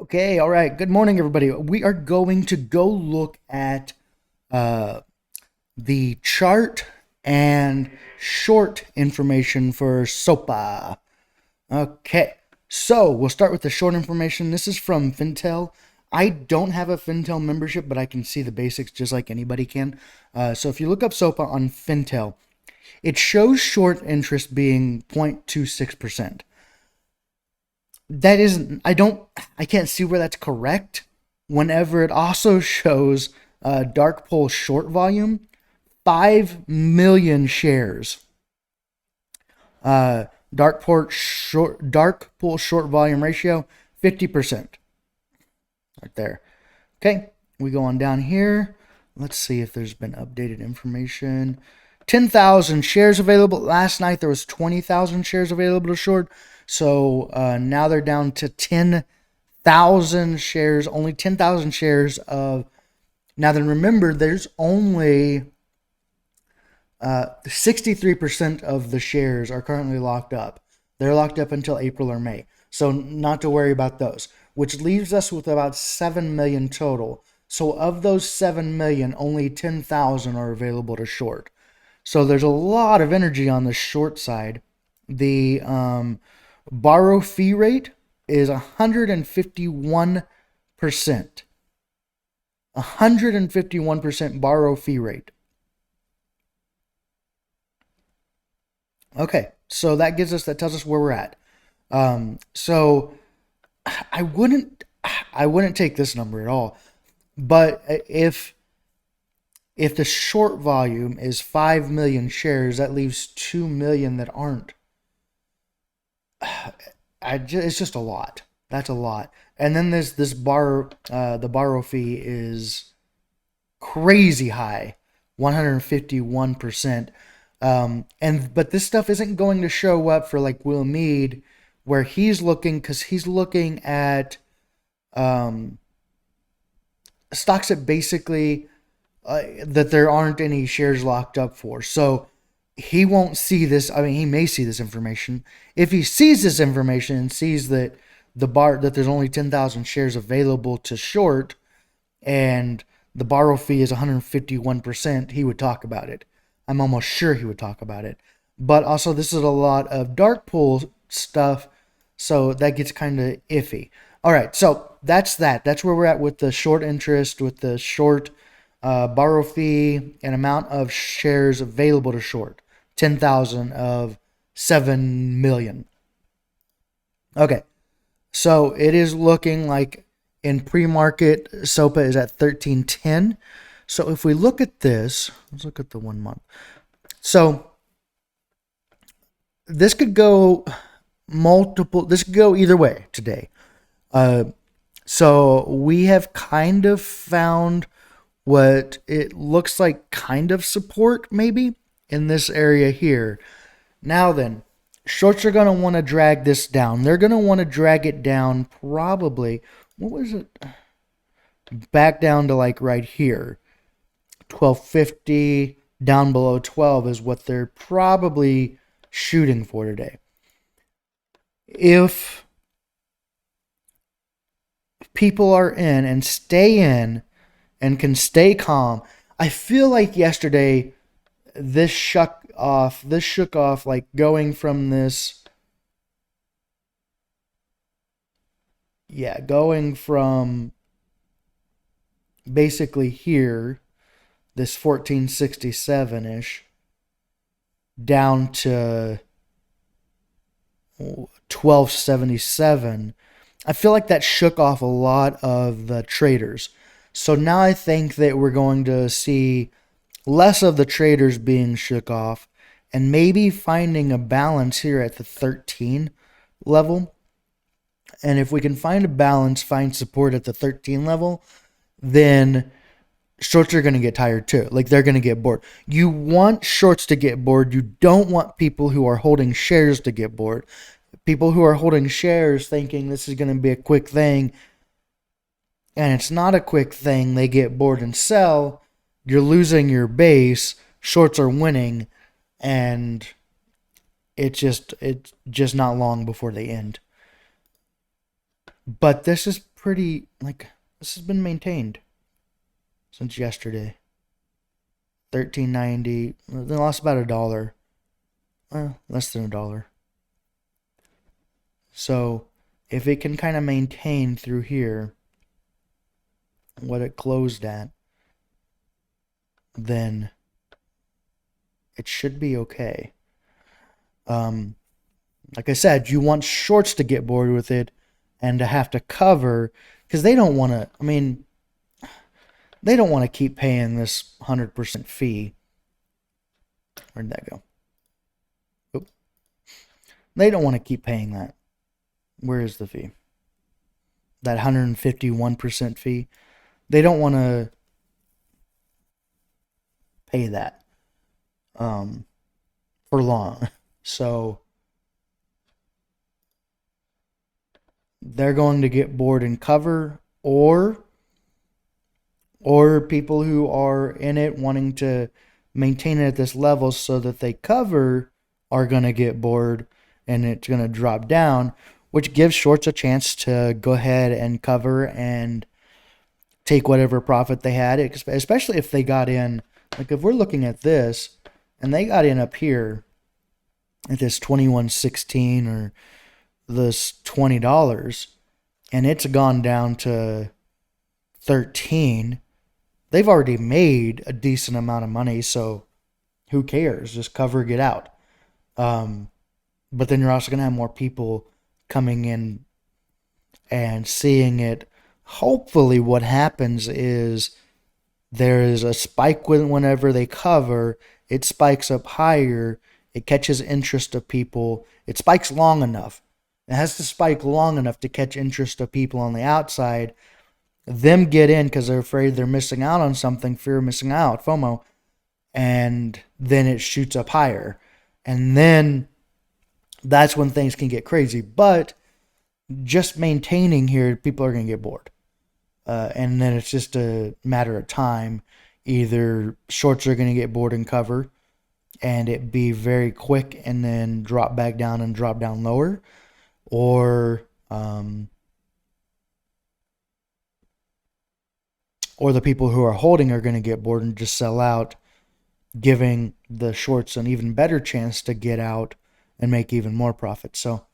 Okay, all right. Good morning, everybody. We are going to go look at uh, the chart and short information for SOPA. Okay, so we'll start with the short information. This is from Fintel. I don't have a Fintel membership, but I can see the basics just like anybody can. So if you look up SOPA on Fintel, it shows short interest being 0.26%. That isn't, I can't see where that's correct. Whenever it also shows dark pool short volume, 5 million shares. Dark pool short volume ratio, 50%. Right there. Okay, we go on down here. Let's see if there's been updated information. 10,000 shares available. Last night there was 20,000 shares available to short. So now they're down to 10,000 shares. Only 10,000 shares of. Now then, remember, there's only 63% of the shares are currently locked up. They're locked up until April or May. So not to worry about those, which leaves us with about 7 million total. So of those 7 million, only 10,000 are available to short. So there's a lot of energy on the short side. The borrow fee rate is 151%. 151% borrow fee rate. Okay, so that tells us where we're at. So I wouldn't take this number at all. But if the short volume is 5 million shares, that leaves 2 million that aren't. It's just a lot. That's a lot. And then there's this the borrow fee is crazy high, 151%. But this stuff isn't going to show up for like Will Mead, where he's looking at stocks that basically that there aren't any shares locked up for. So he won't see this. I mean, he may see this information. If he sees this information and sees that that there's only 10,000 shares available to short and the borrow fee is 151%, he would talk about it. I'm almost sure he would talk about it. But also, this is a lot of dark pool stuff, so that gets kind of iffy. All right, so that's that. That's where we're at with the short interest, with the short borrow fee, and amount of shares available to short. 10,000 of 7 million. Okay, so it is looking like in pre-market, SOPA is at 1310. So if we look at this, let's look at the 1 month. So this could go this could go either way today. So we have kind of found what it looks like kind of support maybe in this area here. Now then, shorts are going to want to drag this down. They're going to want to drag it down probably, what was it? Back down to like right here. 1250 down below 12 is what they're probably shooting for today. If people are in and stay in and can stay calm, I feel like yesterday this shook off like going from this, going from basically here, this 1467-ish, down to 1277. I feel like that shook off a lot of the traders. So now I think that we're going to see less of the traders being shook off and maybe finding a balance here at the 13 level. And if we can find a balance, find support at the 13 level, then shorts are going to get tired too. Like, they're going to get bored. You want shorts to get bored. You don't want people who are holding shares to get bored. People who are holding shares thinking this is going to be a quick thing, and it's not a quick thing, they get bored and sell. You're losing your base. Shorts are winning, and it's just not long before they end. But this is pretty, like, this has been maintained since yesterday. 13.90. They lost about $1. Well, less than $1. So if it can kind of maintain through here what it closed at, then it should be okay. Like I said, you want shorts to get bored with it and to have to cover, because they don't want to, I mean, they don't want to keep paying this 100% fee. Where'd that go? Oop. They don't want to keep paying that. Where is the fee? That 151% fee. They don't want to pay that for long. So they're going to get bored and cover, or people who are in it wanting to maintain it at this level so that they cover are going to get bored and it's going to drop down, which gives shorts a chance to go ahead and cover and take whatever profit they had, especially if they got in. Like if we're looking at this and they got in up here at this 21.16 or this $20 and it's gone down to 13, they've already made a decent amount of money, so who cares? Just cover, get out. But then you're also going to have more people coming in and seeing it. Hopefully what happens is there is a spike whenever they cover, it spikes up higher, it catches interest of people, it spikes long enough. It has to spike long enough to catch interest of people on the outside. Them get in because they're afraid they're missing out on something, fear of missing out, FOMO, and then it shoots up higher. And then that's when things can get crazy. But just maintaining here, people are going to get bored. And then it's just a matter of time. Either shorts are going to get bored and cover, and it be very quick and then drop back down and drop down lower, or the people who are holding are going to get bored and just sell out, giving the shorts an even better chance to get out and make even more profit. So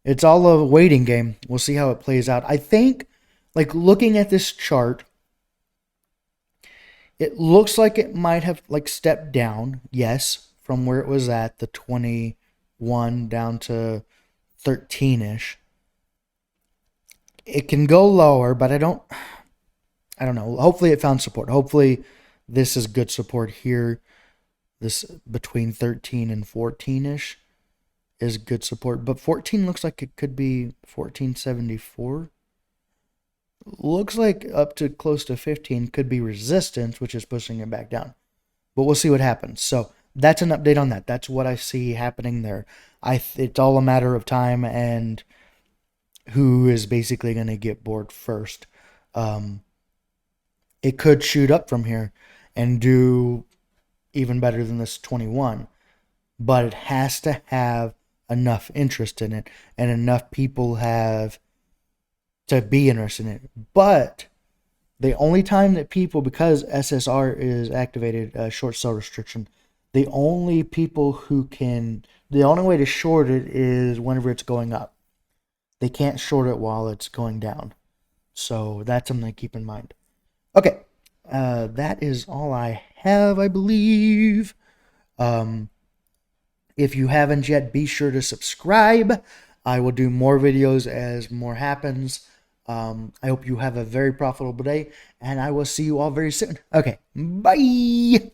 it's all a waiting game. We'll see how it plays out. I think, like looking at this chart, it looks like it might have like stepped down, yes, from where it was at, the 21 down to 13-ish. It can go lower, but I don't know. Hopefully it found support. Hopefully this is good support here. This between 13 and 14-ish is good support. But 14 looks like it could be 1474. Looks like up to close to 15 could be resistance, which is pushing it back down. But we'll see what happens. So that's an update on that. That's what I see happening there. It's all a matter of time and who is basically going to get bored first. It could shoot up from here and do even better than this 21. But it has to have enough interest in it and enough people have to be interested in it. But the only time that people, because SSR is activated, short sell restriction, the only way to short it is whenever it's going up. They can't short it while it's going down. So that's something to keep in mind. Okay, that is all I have, I believe. If you haven't yet, be sure to subscribe. I will do more videos as more happens. I hope you have a very profitable day, and I will see you all very soon. Okay, bye!